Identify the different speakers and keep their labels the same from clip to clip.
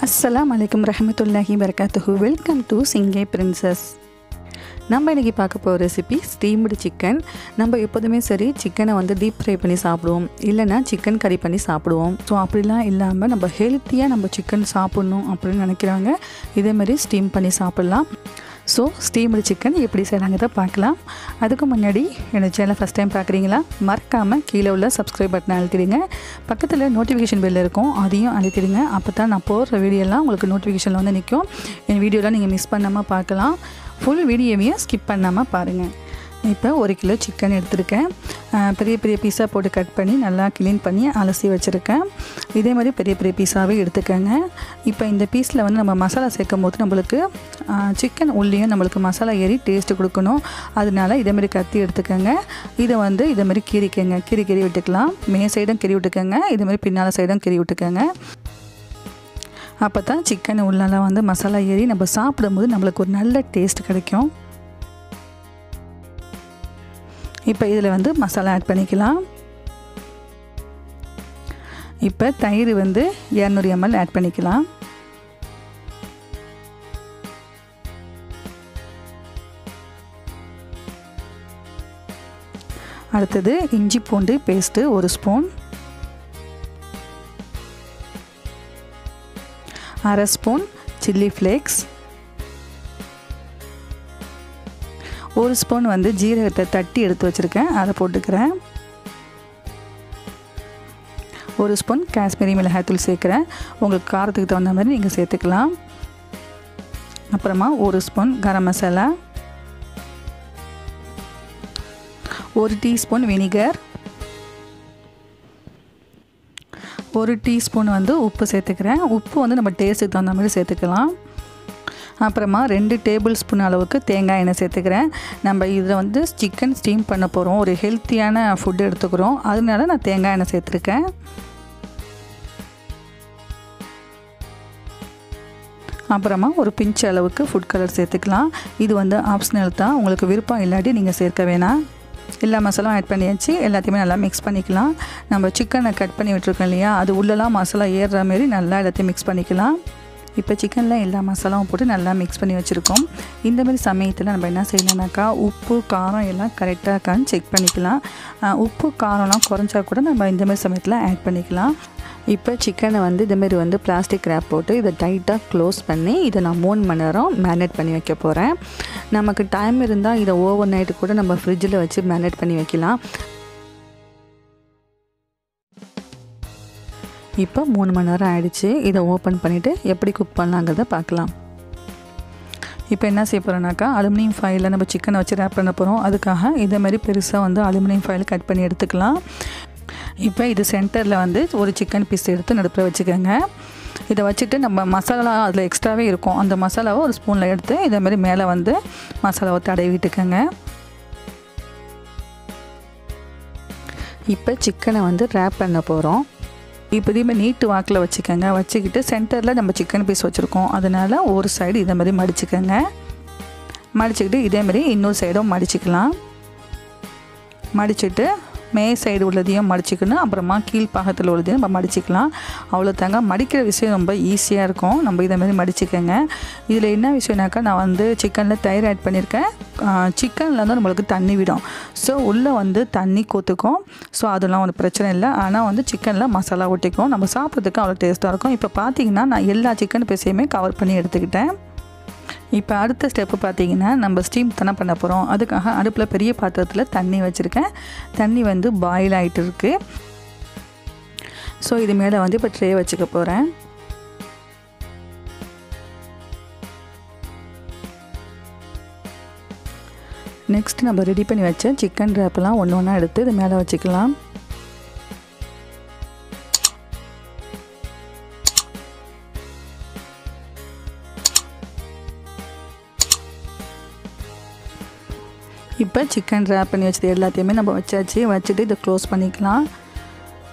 Speaker 1: Assalamualaikum warahmatullahi wabarakatuh. Welcome to singaiprincess. நம்ம இன்றைக்கி பார்க்க போகிற ரெசிபி ஸ்டீம்டு சிக்கன். நம்ம எப்போதுமே சரி சிக்கனை டீப் ஃப்ரை பண்ணி சாப்பிடுவோம், இல்லைனா சிக்கன் கறி பண்ணி சாப்பிடுவோம். ஸோ அப்படிலாம் இல்லாமல் நம்ம ஹெல்த்தியாக நம்ம சிக்கன் சாப்பிட்ணும் அப்படின்னு நினைக்கிறாங்க. இதேமாதிரி ஸ்டீம் பண்ணி சாப்பிட்லாம். ஸோ ஸ்டீம்டு சிக்கன் எப்படி செய்கிறாங்கதை பார்க்கலாம். அதுக்கு முன்னாடி என்னோடய சேனலை ஃபஸ்ட் டைம் பார்க்குறீங்களா, மறக்காமல் கீழே உள்ள சப்ஸ்கிரைப் பட்டனை அழுத்திடுங்க. பக்கத்தில் நோட்டிஃபிகேஷன் பெல் இருக்கும், அதையும் அழுத்திடுங்க. அப்போ தான் நான் போடுற வீடியோலாம் உங்களுக்கு நோட்டிஃபிகேஷனில் நிற்கும். என் வீடியோலாம் நீங்கள் மிஸ் பண்ணாமல் பார்க்கலாம். ஃபுல் வீடியோவையும் ஸ்கிப் பண்ணாமல் பாருங்கள். இப்போ 1 கிலோ சிக்கன் எடுத்துருக்கேன். பெரிய பெரிய பீஸாக போட்டு கட் பண்ணி நல்லா க்ளீன் பண்ணி அலசி வச்சுருக்கேன். இதே மாதிரி பெரிய பெரிய பீஸாகவே எடுத்துக்கோங்க. இப்போ இந்த பீஸில் நம்ம மசாலா சேர்க்கும் போது நம்மளுக்கு சிக்கன் உள்ளேயும் நம்மளுக்கு மசாலா ஏறி டேஸ்ட்டு கொடுக்கணும். அதனால இதேமாதிரி கத்தி எடுத்துக்கோங்க. இதை இதேமாதிரி கீறி விட்டுக்கலாம். மே சைடும் கீறி விட்டுக்கோங்க, இதேமாதிரி பின்னால் சைடும் கீறி விட்டுக்கோங்க. அப்போ தான் சிக்கன் உள்ளெல்லாம் மசாலா ஏறி நம்ம சாப்பிடும்போது நம்மளுக்கு ஒரு நல்ல டேஸ்ட் கிடைக்கும். இப்போ இதில் மசாலா ஆட் பண்ணிக்கலாம். இப்போ தயிர் 200 ml ஆட் பண்ணிக்கலாம். அடுத்தது இஞ்சி பூண்டு paste 1 spoon, 1/2 spoon chilli flakes, 1 spoon ஜீரகத்தை தட்டி எடுத்து வச்சுருக்கேன், அதை போட்டுக்கிறேன். 1 ஸ்பூன் காஷ்மீரி மிளகாய்த்தூள் சேர்க்குறேன். உங்களுக்கு காரத்துக்கு தகுந்த மாதிரி நீங்கள் சேர்த்துக்கலாம். அப்புறமா 1 spoon garam masala, 1 teaspoon vinegar, 1 teaspoon உப்பு சேர்த்துக்கிறேன். உப்பு நம்ம டேஸ்ட்டுக்கு தகுந்த மாதிரி சேர்த்துக்கலாம். அப்புறமா 2 டேபிள் ஸ்பூன் அளவுக்கு தேங்காய் எண்ணெய் சேர்த்துக்கிறேன். நம்ம இதில் சிக்கன் ஸ்டீம் பண்ண போகிறோம், ஒரு ஹெல்த்தியான ஃபுட் எடுத்துக்கிறோம், அதனால நான் தேங்காய் எண்ணெய் சேர்த்துருக்கேன். அப்புறமா ஒரு பிஞ்ச் அளவுக்கு ஃபுட் கலர் சேர்த்துக்கலாம். இது ஆப்ஷனல் தான், உங்களுக்கு விருப்பம் இல்லாட்டி நீங்கள் சேர்க்க வேணாம். எல்லா மசாலாவும் ஆட் பண்ணியாச்சு. எல்லாத்தையுமே நல்லா மிக்ஸ் பண்ணிக்கலாம். நம்ம சிக்கனை கட் பண்ணி விட்டுருக்கோம் இல்லையா, அது உள்ளெல்லாம் மசாலா ஏறுற மாரி நல்லா எல்லாத்தையும் மிக்ஸ் பண்ணிக்கலாம். இப்போ சிக்கனில் எல்லா மசாலாவும் போட்டு நல்லா மிக்ஸ் பண்ணி வச்சுருக்கோம். இந்தமாதிரி சமயத்தில் நம்ம என்ன செய்யலாம்னாக்கா, உப்பு காரம் எல்லாம் கரெக்டாக இருக்கான்னு செக் பண்ணிக்கலாம். உப்பு காரம்லாம் குறைஞ்சா கூட நம்ம இந்தமாதிரி சமயத்தில் ஆட் பண்ணிக்கலாம். இப்போ சிக்கனை இதமாரி பிளாஸ்டிக் ரேப் போட்டு இதை டைட்டாக க்ளோஸ் பண்ணி இதை நான் 3 மணி நேரம் மேரினேட் பண்ணி வைக்க போகிறேன். நமக்கு டைம் இருந்தால் இதை ஓவர் நைட்டு கூட நம்ம ஃப்ரிட்ஜில் வச்சு மேரினேட் பண்ணி வைக்கலாம். இப்போ 3 மணி நேரம் ஆகிடுச்சு. இதை ஓப்பன் பண்ணிவிட்டு எப்படி குக் பண்ணலாங்கிறத பார்க்கலாம். இப்போ என்ன செய்ய போகிறோன்னாக்கா, அலுமினியம் ஃபாயிலில் நம்ம சிக்கனை வச்சு ரேப் பண்ண போகிறோம். அதுக்காக இதேமாதிரி பெருசாக அலுமினியம் ஃபாயில் கட் பண்ணி எடுத்துக்கலாம். இப்போ இது சென்டரில் ஒரு சிக்கன் பீஸ் எடுத்து நடுப்புற வச்சுக்கோங்க. இதை வச்சுட்டு நம்ம மசாலா அதில் எக்ஸ்ட்ராவே இருக்கும், அந்த மசாலாவை ஒரு ஸ்பூனில் எடுத்து இதேமாதிரி மேலே மசாலாவை தடவி விட்டுக்கோங்க. இப்போ சிக்கனை ரேப் பண்ண போகிறோம். இப்போ இதேமாதிரி நீட்டு வாக்கில் வச்சுக்கோங்க. வச்சுக்கிட்டு சென்டரில் நம்ம சிக்கன் பீஸ் வச்சுருக்கோம், அதனால் ஒரு சைடு இதே மாதிரி மடிச்சுக்கோங்க. மடிச்சுக்கிட்டு இதேமாதிரி இன்னொரு சைடும் மடிச்சுக்கலாம். மடிச்சுட்டு மே சைடு உள்ளதையும் மடிச்சுக்கணும். அப்புறமா கீழ்ப்பாகத்தில் உள்ளதையும் நம்ம மடிச்சிக்கலாம். அவ்வளோ தாங்க. மடிக்கிற விஷயம் ரொம்ப ஈஸியாக இருக்கும். நம்ம இதேமாதிரி மடிச்சுக்கோங்க. இதில் என்ன விஷயம்னாக்கா, நான் சிக்கனில் தயிர் ஆட் பண்ணியிருக்கேன். சிக்கனில் நம்மளுக்கு தண்ணி விடும். ஸோ உள்ளே தண்ணி கொத்துக்கும். ஸோ அதெல்லாம் ஒரு பிரச்சனை இல்லை. ஆனால் சிக்கனில் மசாலா ஒட்டிக்கும். நம்ம சாப்பிட்றதுக்கு அவ்வளோ டேஸ்ட்டாக இருக்கும். இப்போ பார்த்தீங்கன்னா நான் எல்லா சிக்கன் பீஸையுமே கவர் பண்ணி எடுத்துக்கிட்டேன். இப்போ அடுத்த ஸ்டெப்பு பார்த்தீங்கன்னா, நம்ம ஸ்டீம் தானே பண்ண போகிறோம். அதுக்காக அடுப்பில் பெரிய பாத்திரத்தில் தண்ணி வச்சுருக்கேன். தண்ணி பாயில் ஆகிட்டு இருக்குது. ஸோ இது மேலே இப்போ ட்ரே வச்சுக்க போகிறேன். நெக்ஸ்ட் நம்ம ரெடி பண்ணி வச்ச சிக்கன் ரேப்பெல்லாம் ஒன்று ஒன்றா எடுத்து இது மேலே வச்சுக்கலாம். இப்போ சிக்கன் ரேப் பண்ணி வச்சது எல்லாத்தையுமே நம்ம வச்சாச்சு. வச்சுட்டு இதை க்ளோஸ் பண்ணிக்கலாம்.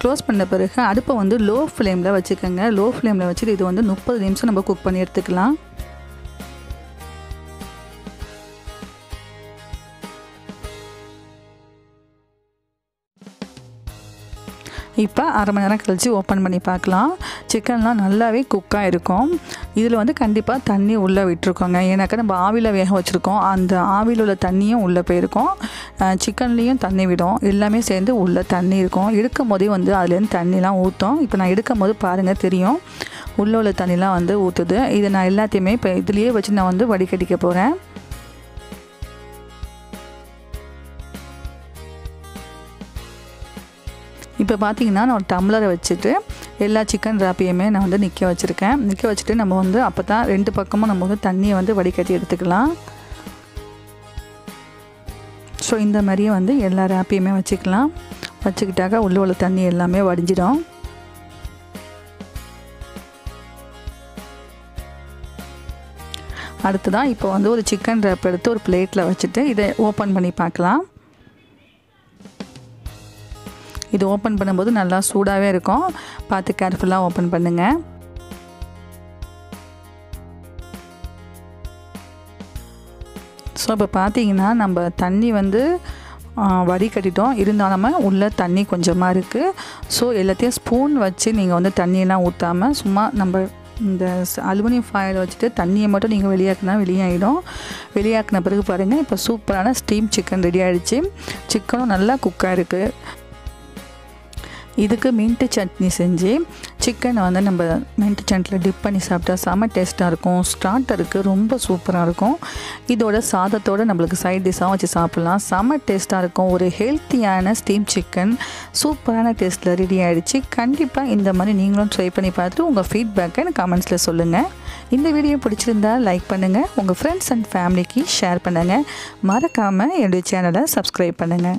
Speaker 1: க்ளோஸ் பண்ண பிறகு அடுப்பை லோ ஃப்ளேமில் வச்சுக்கோங்க. லோ ஃப்ளேமில் வச்சுட்டு இது 30 நிமிஷம் நம்ம குக் பண்ணி எடுத்துக்கலாம். இப்போ அரை மணி நேரம் கழித்து ஓப்பன் பண்ணி பார்க்கலாம். சிக்கன்லாம் நல்லாவே குக்காக இருக்கும். இதில் வந்து கண்டிப்பாக தண்ணி உள்ளே விட்டுருக்கோங்க. ஏன்னாக்கா நம்ம ஆவியில் வேக வச்சுருக்கோம், அந்த ஆவியில் உள்ள தண்ணியும் உள்ளே போயிருக்கும், சிக்கன்லேயும் தண்ணி விடும், எல்லாமே சேர்ந்து உள்ளே தண்ணி இருக்கும். எடுக்கும் போதே வந்து அதுலேருந்து தண்ணிலாம் ஊற்றும். இப்போ நான் எடுக்கும் போது பாருங்கள் தெரியும், உள்ளே உள்ள தண்ணிலாம் வந்து ஊற்றுது. இதை நான் எல்லாத்தையுமே இப்போ இதுலேயே வச்சு நான் வந்து வடிகட்டிக்க போகிறேன். இப்போ பார்த்தீங்கன்னா நான் ஒரு டம்ளரை வச்சுட்டு எல்லா சிக்கன் ராப்பையுமே நான் வந்து நிற்க வச்சுருக்கேன். நிற்க வச்சுட்டு நம்ம வந்து அப்போ தான் 2 பக்கமும் நம்ம வந்து தண்ணியை வந்து வடிகட்டி எடுத்துக்கலாம். ஸோ இந்த மாதிரியே வந்து எல்லா ராப்பையுமே வச்சுக்கலாம். வச்சுக்கிட்டாக்கா உள்ள உள்ள தண்ணி எல்லாமே வடிஞ்சிடும். அடுத்ததான் இப்போ வந்து ஒரு சிக்கன் ராப் எடுத்து ஒரு பிளேட்டில் வச்சுட்டு இதை ஓப்பன் பண்ணி பார்க்கலாம். இது ஓப்பன் பண்ணும்போது நல்லா சூடாகவே இருக்கும், பார்த்து கேர்ஃபுல்லாக ஓப்பன் பண்ணுங்கள். ஸோ இப்போ பார்த்தீங்கன்னா நம்ம தண்ணி வந்து வடிகட்டிட்டோம், இருந்தாலும் உள்ளே தண்ணி கொஞ்சமாக இருக்குது. ஸோ எல்லாத்தையும் ஸ்பூன் வச்சு நீங்கள் வந்து தண்ணியெல்லாம் ஊற்றாமல் சும்மா நம்ம இந்த அலுமினியம் ஃபாயில் வச்சுட்டு தண்ணியை மட்டும் நீங்கள் வெளியாக்குனா வெளியாகிடும். வெளியாக்கின பிறகு பாருங்கள், இப்போ சூப்பரான ஸ்டீம் சிக்கன் ரெடி ஆகிடுச்சு. சிக்கனும் நல்லா குக்காக இருக்குது. இதுக்கு மின்ட்டு சட்னி செஞ்சு சிக்கனை வந்து நம்ம மின்ட்டு சட்னியில் டிப் பண்ணி சாப்பிட்டா செம்ம டேஸ்ட்டாக இருக்கும். ஸ்டார்ட்டருக்கு ரொம்ப சூப்பராக இருக்கும். இதோட சாதத்தோடு நம்மளுக்கு சைட் டிஷ்ஷாக வச்சு சாப்பிட்லாம், செம்ம டேஸ்ட்டாக இருக்கும். ஒரு ஹெல்த்தியான ஸ்டீம் சிக்கன் சூப்பரான டேஸ்ட்டில் ரெடி ஆகிடுச்சு. கண்டிப்பாக இந்த மாதிரி நீங்களும் ட்ரை பண்ணி பார்த்துட்டு உங்கள் ஃபீட்பேக்கை எனக்கு கமெண்ட்ஸில் சொல்லுங்கள். இந்த வீடியோ பிடிச்சிருந்தா லைக் பண்ணுங்கள், உங்கள் ஃப்ரெண்ட்ஸ் அண்ட் ஃபேமிலிக்கு ஷேர் பண்ணுங்கள். மறக்காமல் என்னுடைய சேனலை சப்ஸ்கிரைப் பண்ணுங்கள்.